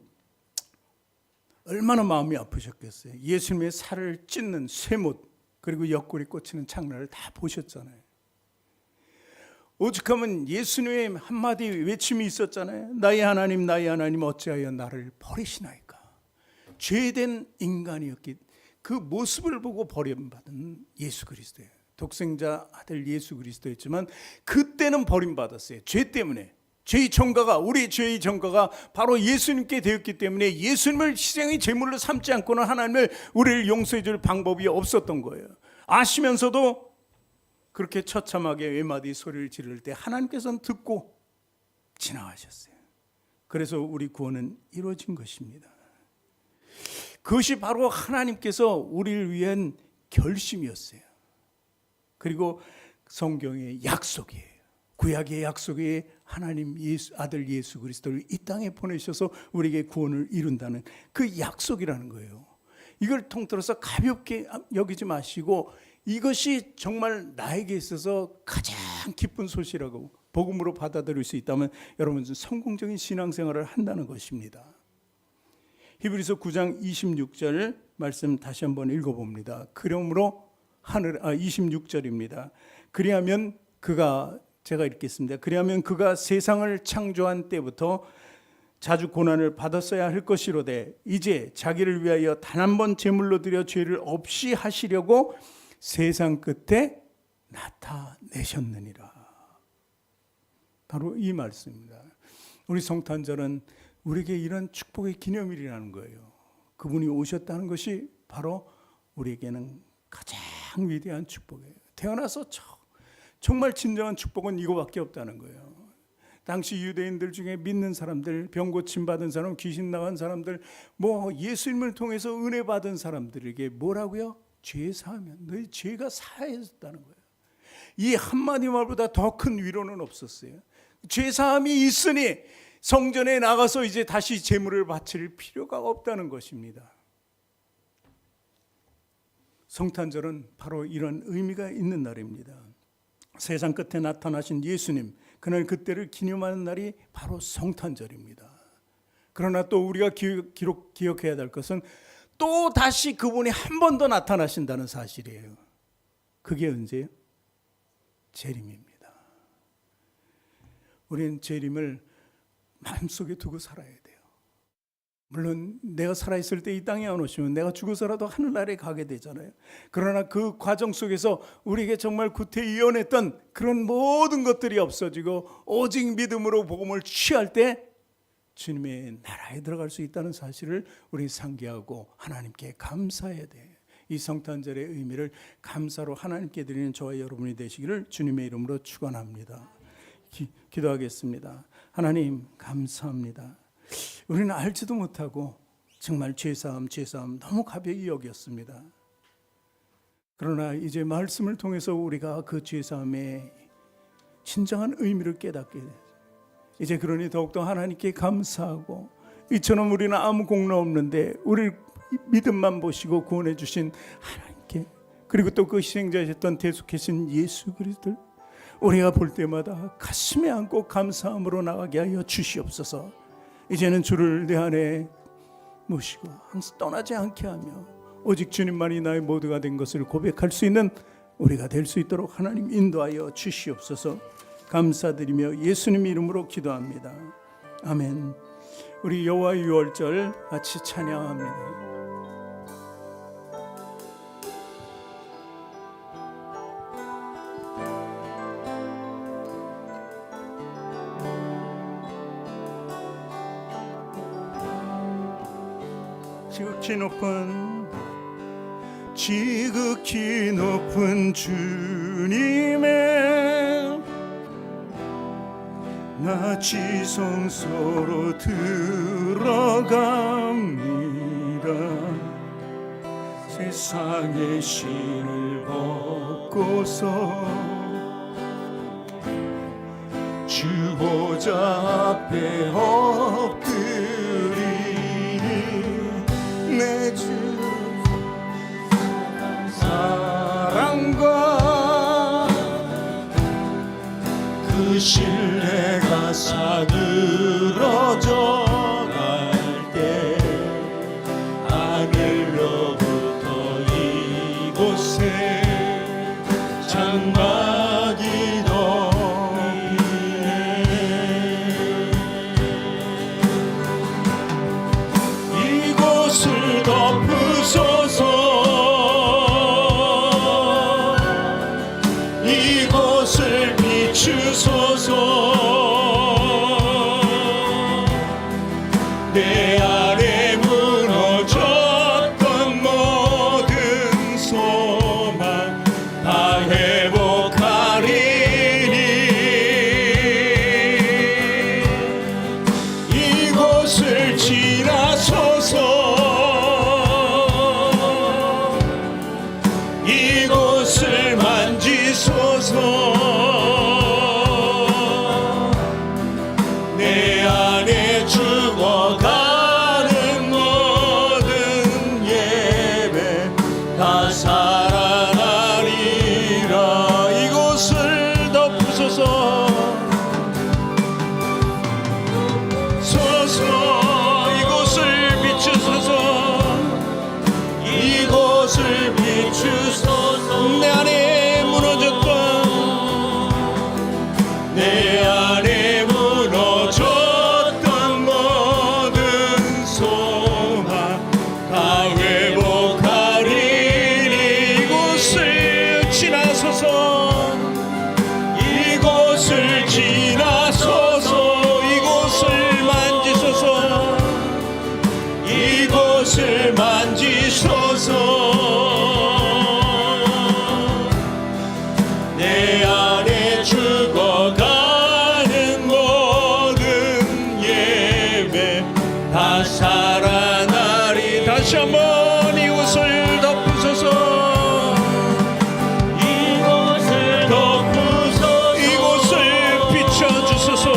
얼마나 마음이 아프셨겠어요. 예수님의 살을 찢는 쇠못 그리고 옆구리 꽂히는 창날을 다 보셨잖아요. 오죽하면 예수님의 한마디 외침이 있었잖아요. 나의 하나님 어찌하여 나를 버리시나이까. 죄된 인간이었기, 그 모습을 보고 버림받은 예수 그리스도예요. 독생자 아들 예수 그리스도였지만 그때는 버림받았어요. 죄 때문에. 우리 죄의 전가가 바로 예수님께 되었기 때문에 예수님을 희생의 제물로 삼지 않고는 하나님을 우리를 용서해 줄 방법이 없었던 거예요. 아시면서도 그렇게 처참하게 외마디 소리를 지를 때 하나님께서는 듣고 지나가셨어요. 그래서 우리 구원은 이루어진 것입니다. 그것이 바로 하나님께서 우리를 위한 결심이었어요. 그리고 성경의 약속이에요. 구약의 약속이 하나님 아들 예수 그리스도를 이 땅에 보내셔서 우리에게 구원을 이룬다는 그 약속이라는 거예요. 이걸 통틀어서 가볍게 여기지 마시고 이것이 정말 나에게 있어서 가장 기쁜 소식이라고 복음으로 받아들일 수 있다면 여러분은 성공적인 신앙생활을 한다는 것입니다. 히브리서 9장 26절 말씀 다시 한번 읽어봅니다. 그러므로 26절입니다. 그리하면 그가, 제가 읽겠습니다. 그리하면 그가 세상을 창조한 때부터 자주 고난을 받았어야 할 것이로되 이제 자기를 위하여 단 한 번 제물로 드려 죄를 없이 하시려고 세상 끝에 나타내셨느니라. 바로 이 말씀입니다. 우리 성탄절은 우리에게 이런 축복의 기념일이라는 거예요. 그분이 오셨다는 것이 바로 우리에게는 가장 위대한 축복이에요. 태어나서 정말 진정한 축복은 이거밖에 없다는 거예요. 당시 유대인들 중에 믿는 사람들, 병 고침 받은 사람, 귀신 나간 사람들, 예수님을 통해서 은혜 받은 사람들에게 뭐라고요? 죄 사하면 너희 죄가 사해졌다는 거예요. 이 한마디 말보다 더 큰 위로는 없었어요. 죄 사함이 있으니 성전에 나가서 이제 다시 제물을 바칠 필요가 없다는 것입니다. 성탄절은 바로 이런 의미가 있는 날입니다. 세상 끝에 나타나신 예수님, 그날 그때를 기념하는 날이 바로 성탄절입니다. 그러나 또 우리가 기억해야 될 것은 또 다시 그분이 한 번 더 나타나신다는 사실이에요. 그게 언제예요? 재림입니다. 우리는 재림을 마음속에 두고 살아야 돼요. 물론 내가 살아있을 때 이 땅에 안 오시면 내가 죽어서라도 하늘나라에 가게 되잖아요. 그러나 그 과정 속에서 우리에게 정말 구태의연했던 그런 모든 것들이 없어지고 오직 믿음으로 복음을 취할 때 주님의 나라에 들어갈 수 있다는 사실을 우리 상기하고 하나님께 감사해야 돼요. 이 성탄절의 의미를 감사로 하나님께 드리는 저와 여러분이 되시기를 주님의 이름으로 축원합니다. 기도하겠습니다. 하나님 감사합니다. 우리는 알지도 못하고 정말 죄사함 너무 가벼이 여겼습니다. 그러나 이제 말씀을 통해서 우리가 그 죄사함의 진정한 의미를 깨닫게 돼요. 이제 그러니 더욱더 하나님께 감사하고, 이처럼 우리는 아무 공로 없는데 우리를 믿음만 보시고 구원해 주신 하나님께, 그리고 또 그 희생자이셨던 대속하신 예수 그리스도를 우리가 볼 때마다 가슴에 안고 감사함으로 나가게 하여 주시옵소서. 이제는 주를 내 안에 모시고 항상 떠나지 않게 하며 오직 주님만이 나의 모두가 된 것을 고백할 수 있는 우리가 될 수 있도록 하나님 인도하여 주시옵소서. 감사드리며 예수님 이름으로 기도합니다. 아멘. 우리 여호와 유월절 같이 찬양합니다. 지극히 높은 주님의 나 지성소로 들어갑니다. 세상의 신을 벗고서 주 보좌 앞에 엎드리니 내 주 사랑과 그 신뢰가 사그러져 갈 때 하늘로부터 이곳에 장막이 덮이네. 이곳을 덮으소서. 이곳을 비추소서. 내 안에 무너졌던 모든 소망 다 회복하리니. 이곳을 지나소서. 이곳을 만지소서. 내 안에 죽어가는 모든 예배 다 살아나리라. 이곳을 덮으소서. 이곳을 비추소서. 이곳을 비추소서. 내 안에 무너졌던 내 안에 무너졌던 모든 소망 다 회복하리니. 이곳을 지나소서. 이곳을 지나소서. 이곳을 만지소서. 이곳을 만지소서. 내 안에 죽어가는 모든 예배 다 살아나리. 다시 한번 이곳을 덮으소서. 이곳을 덮으소서. 이곳을 비춰주소서.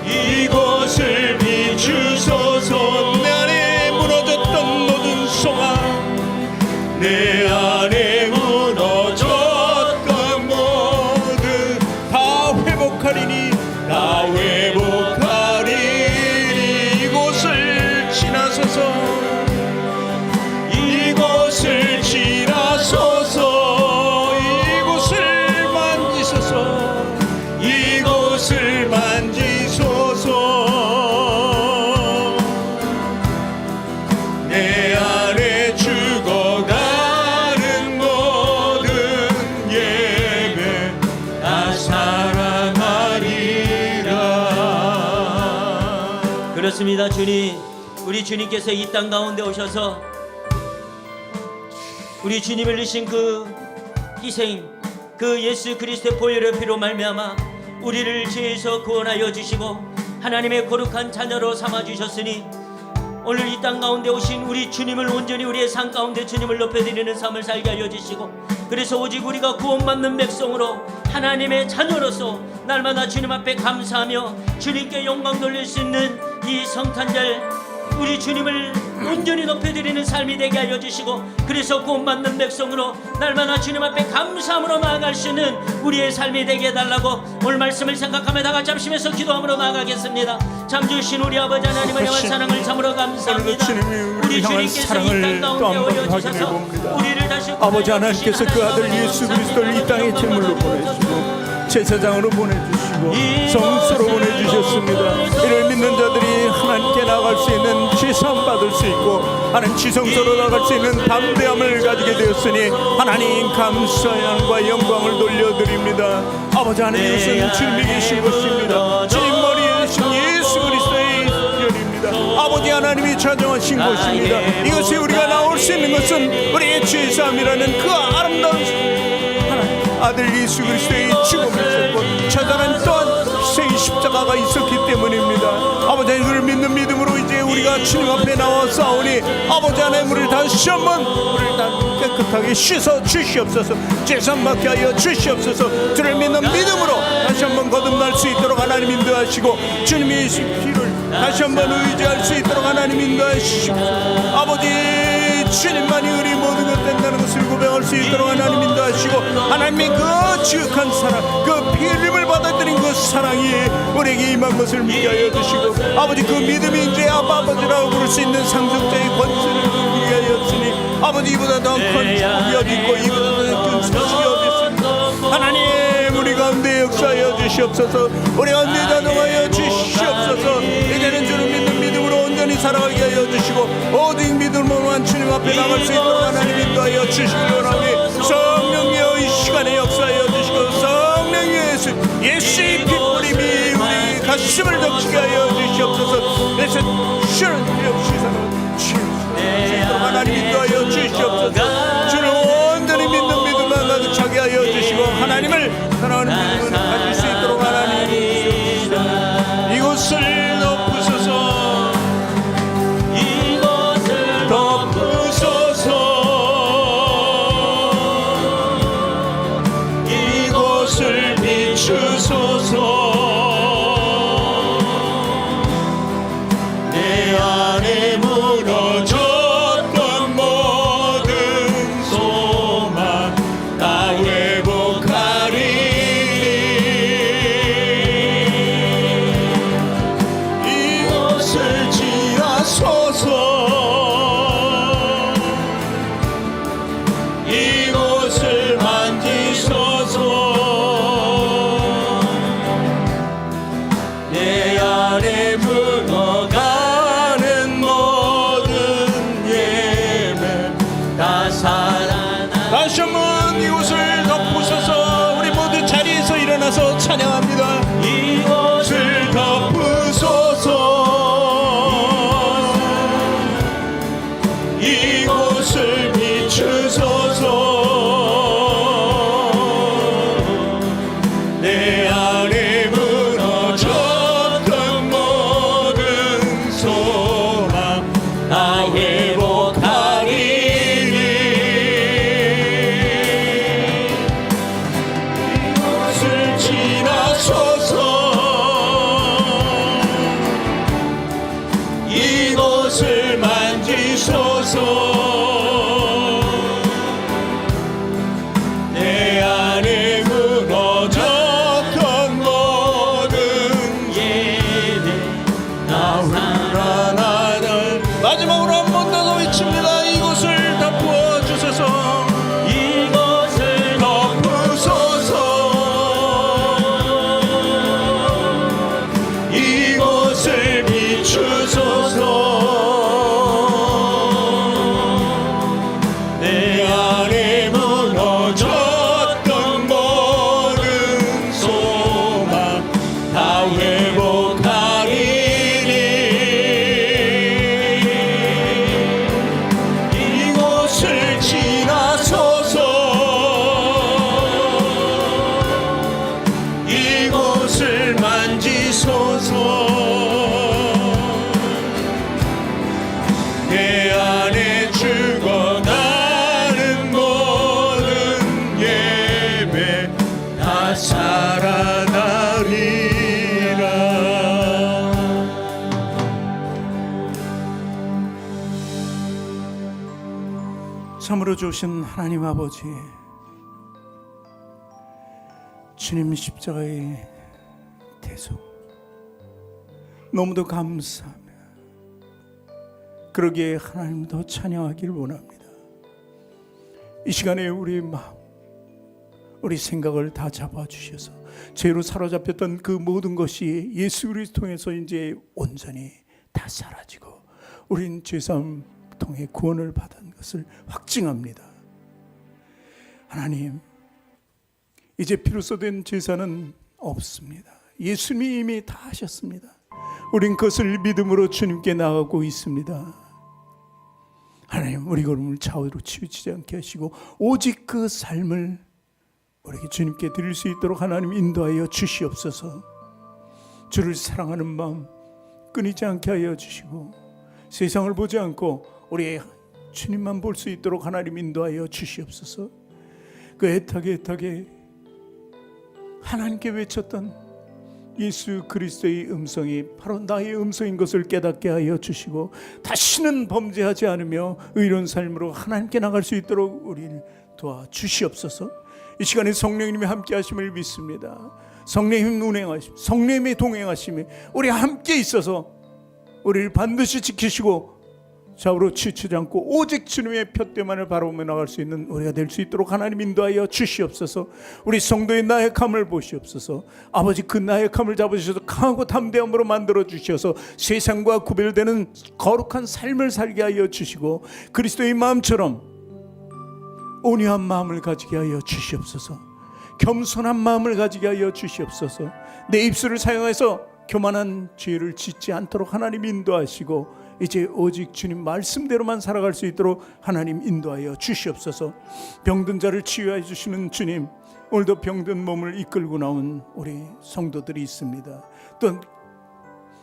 이곳을 비추소서. 내 안에 무너졌던 모든 소망 내 안에 무너졌던 모든 다 회복하리니. 다 회복하리니. 이곳을 지나소서. 이곳을 지나소서. 이곳을 만지소서. 이곳을 만지소서. 내 안에 죽어가는 모든 예배 다 살아나리라. 그렇습니다. 주님, 우리 주님께서 이 땅 가운데 오셔서 우리 주님을 주신 그 희생, 그 예수 그리스도의 보혈의 피로 말미암아 우리를 죄에서 구원하여 주시고 하나님의 거룩한 자녀로 삼아 주셨으니 오늘 이 땅 가운데 오신 우리 주님을 온전히 우리의 삶 가운데 주님을 높여드리는 삶을 살게 알려주시고, 그래서 오직 우리가 구원받는 백성으로 하나님의 자녀로서 날마다 주님 앞에 감사하며 주님께 영광 돌릴 수 있는 이 성탄절 우리 주님을 온전히 높여드리는 삶이 되게 알려주시고, 그래서 구원받는 백성으로 날마다 주님 앞에 감사함으로 나아갈 수 있는 우리의 삶이 되게 해달라고 오늘 말씀을 생각하며 다 같이 합심해서 기도함으로 나아가겠습니다. 참 주신 우리 아버지 하나님을 향한 사랑을 참으로 감사합니다. 우리 주님께서 이 땅 가운데 오여주셔서 우리를 다시 아버지 하나님께서 그 아들 예수 그리스도를 이 땅에 제물로 보내시고 제사장으로 보내주시고 성수로 보내주셨습니다. 이를 믿는 자들이 하나님께 나갈 수 있는 지상 받을 수 있고 하나님 지성소로 나갈 수 있는 담대함을 가지게 되었으니 하나님 감사의 한과 영광을 돌려드립니다. 아버지 하나님께서는 주님이 계신 것입니다. 주님 머리에 계신 예수 그리스도의 열입니다. 아버지 하나님이 찾아오신 곳입니다. 이것이 우리가 나올 수 있는 것은 우리의 죄사함이라는 그 아름다운 아들 예수 그리스도의 죽음이 있었고 처단한 또한 희생의 십자가가 있었기 때문입니다. 아버지 하나님을 믿는 믿음으로 이제 우리가 주님 앞에 나와 싸우니 아버지 하나님 우리를 다시 한번 우리를 다 깨끗하게 씻어 주시옵소서. 죄산 받게 하여 주시옵소서. 주를 믿는 믿음으로 다시 한번 거듭날 수 있도록 하나님 인도하시고 주님의 피를 다시 한번 의지할 수 있도록 하나님 인도하시옵소서. 아버지 주님만이 우리 모든 것 된다는 것을 고백할 수 있도록 하나님 인도하시고 하나님의 그 지극한 사랑, 그 피흘림을 받아들인 그 사랑이 우리에게 임한 것을 믿게 하여 주시고 아버지 그 믿음이 이제 아버지라고 부를 수 있는 상속자의 권세를 누리게 하였으니 아버지 이보다 더 큰 축복이 어디 있고 이보다 더 큰 소식이 어디 있습니까? 하나님 우리 가운데 역사하여 주시옵소서. 우리 가운데 자동하여 주시옵소서. 이제는 주를 믿는 믿음으로 온전히 살아가게 하여 주시고 오직 믿음으로만 주님 앞에 나갈 수 있도록 하나님 인도하여 주시기 원하오니 성령이여 이 시간에 역사하여 주시고 성령의 예수의 핏뿌림이 우리 가슴을 덮치게 하여 주시옵소서. 그래서 주는 시선을 치우시도록 하나님 인도하여 주시옵소서. 주를 온전히 믿는 믿음만 가득 차게 하여 주시고 하나님을 사랑하는 믿음을 가질 수 있도록 하나님 주시옵소서. 이곳을 덮으소서. 이곳을 덮으소서. 이곳을 비추소서. 내 안에 무너졌던 모든 소망 다 회복하리. 이곳을 지나소서. 이곳을 만지소서. 내 안에 묻어가는 모든 예배 다 살아나. 다시 한번 이곳을 덮으소서. 우리 모두 자리에서 일어나서 찬양합니다. 이곳을 덮으소서. 이곳을 비추소서. 내 안에 무너졌던 모든 소망 다 회복하리니. 이곳을 지나소서. 이곳을 만지소서. 내 안에 무너졌던 모든 예배 다 회복하나는. 마지막으로 한 번 더 외칩니다. 이곳을 덮어 주소서. 이곳을 덮으소서. 이곳을 비추소서. 참으로 좋으신 하나님 아버지, 주님 십자가의 대속 너무도 감사하며 그러기에 하나님 더 찬양하기를 원합니다. 이 시간에 우리 마음, 우리 생각을 다 잡아주셔서 죄로 사로잡혔던 그 모든 것이 예수 그리스도 통해서 이제 온전히 다 사라지고 우린 죄사함 통해 구원을 받은 것을 확증합니다. 하나님, 이제 피로써 된 제사는 없습니다. 예수님이 이미 다 하셨습니다. 우린 그것을 믿음으로 주님께 나가고 있습니다. 하나님, 우리 걸음을 좌우로 치우치지 않게 하시고 오직 그 삶을 우리에게 주님께 드릴 수 있도록 하나님 인도하여 주시옵소서. 주를 사랑하는 마음 끊이지 않게 하여 주시고 세상을 보지 않고 우리 주님만 볼 수 있도록 하나님 인도하여 주시옵소서. 그 애타게 하나님께 외쳤던 예수 그리스도의 음성이 바로 나의 음성인 것을 깨닫게 하여 주시고 다시는 범죄하지 않으며 의로운 삶으로 하나님께 나갈 수 있도록 우리를 도와주시옵소서. 이 시간에 성령님이 함께 하심을 믿습니다. 성령님 운행하심, 성령님이 동행하심이 우리 함께 있어서 우리를 반드시 지키시고 좌우로 치우치지 않고 오직 주님의 푯대만을 바라보며 나갈 수 있는 우리가 될 수 있도록 하나님 인도하여 주시옵소서. 우리 성도의 나약함을 보시옵소서. 아버지, 그 나약함을 잡으셔서 강하고 담대함으로 만들어 주셔서 세상과 구별되는 거룩한 삶을 살게 하여 주시고 그리스도의 마음처럼 온유한 마음을 가지게 하여 주시옵소서. 겸손한 마음을 가지게 하여 주시옵소서. 내 입술을 사용해서 교만한 죄를 짓지 않도록 하나님 인도하시고 이제 오직 주님 말씀대로만 살아갈 수 있도록 하나님 인도하여 주시옵소서. 병든 자를 치유해 주시는 주님, 오늘도 병든 몸을 이끌고 나온 우리 성도들이 있습니다. 또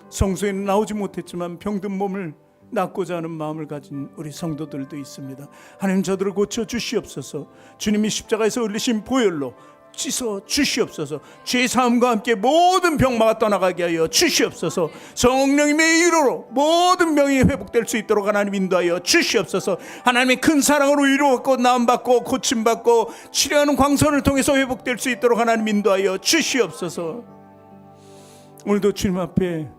성소에는 나오지 못했지만 병든 몸을 낫고자 하는 마음을 가진 우리 성도들도 있습니다. 하나님, 저들을 고쳐 주시옵소서. 주님이 십자가에서 흘리신 보혈로 씻어 주시옵소서. 죄사함과 함께 모든 병마가 떠나가게 하여 주시옵소서. 성령님의 이로로 모든 병이 회복될 수 있도록 하나님 인도하여 주시옵소서. 하나님의 큰 사랑으로 위로받고 나음받고 고침받고 치료하는 광선을 통해서 회복될 수 있도록 하나님 인도하여 주시옵소서. 오늘도 주님 앞에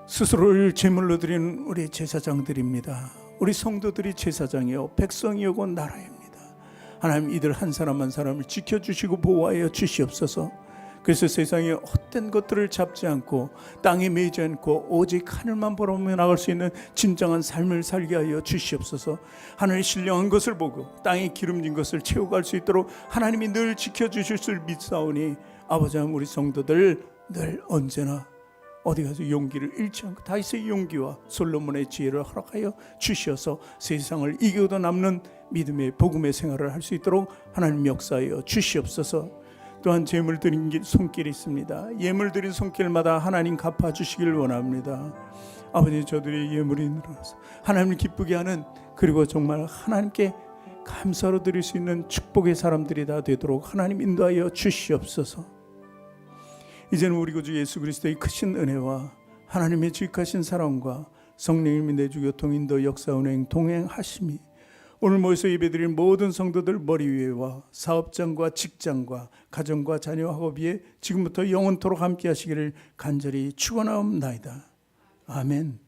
스스로를 제물로 드리는 우리 제사장들입니다. 우리 성도들이 제사장이요 백성이요 곧 나라입니다. 하나님, 이들 한 사람 한 사람을 지켜주시고 보호하여 주시옵소서. 그래서 세상에 헛된 것들을 잡지 않고 땅에 매이지 않고 오직 하늘만 바라보며 나갈 수 있는 진정한 삶을 살게 하여 주시옵소서. 하늘의 신령한 것을 보고 땅에 기름진 것을 채워갈 수 있도록 하나님이 늘 지켜주실 줄 믿사오니 아버지, 우리 성도들 늘 언제나 어디 가서 용기를 잃지 않고 다윗의 용기와 솔로몬의 지혜를 허락하여 주셔서 세상을 이겨도 남는 믿음의 복음의 생활을 할 수 있도록 하나님 역사하여 주시옵소서. 또한 제물 드린 손길이 있습니다. 예물 드린 손길마다 하나님 갚아주시길 원합니다. 아버지, 저들의 예물이 늘어나서 하나님을 기쁘게 하는, 그리고 정말 하나님께 감사로 드릴 수 있는 축복의 사람들이 다 되도록 하나님 인도하여 주시옵소서. 이제는 우리 구주 예수 그리스도의 크신 은혜와 하나님의 지극하신 사랑과 성령님이 내주 교통 인도 역사 운행 동행하심이 오늘 모여서 예배드린 모든 성도들 머리 위에와 사업장과 직장과 가정과 자녀 학업위에 지금부터 영원토록 함께 하시기를 간절히 축원하옵나이다. 아멘.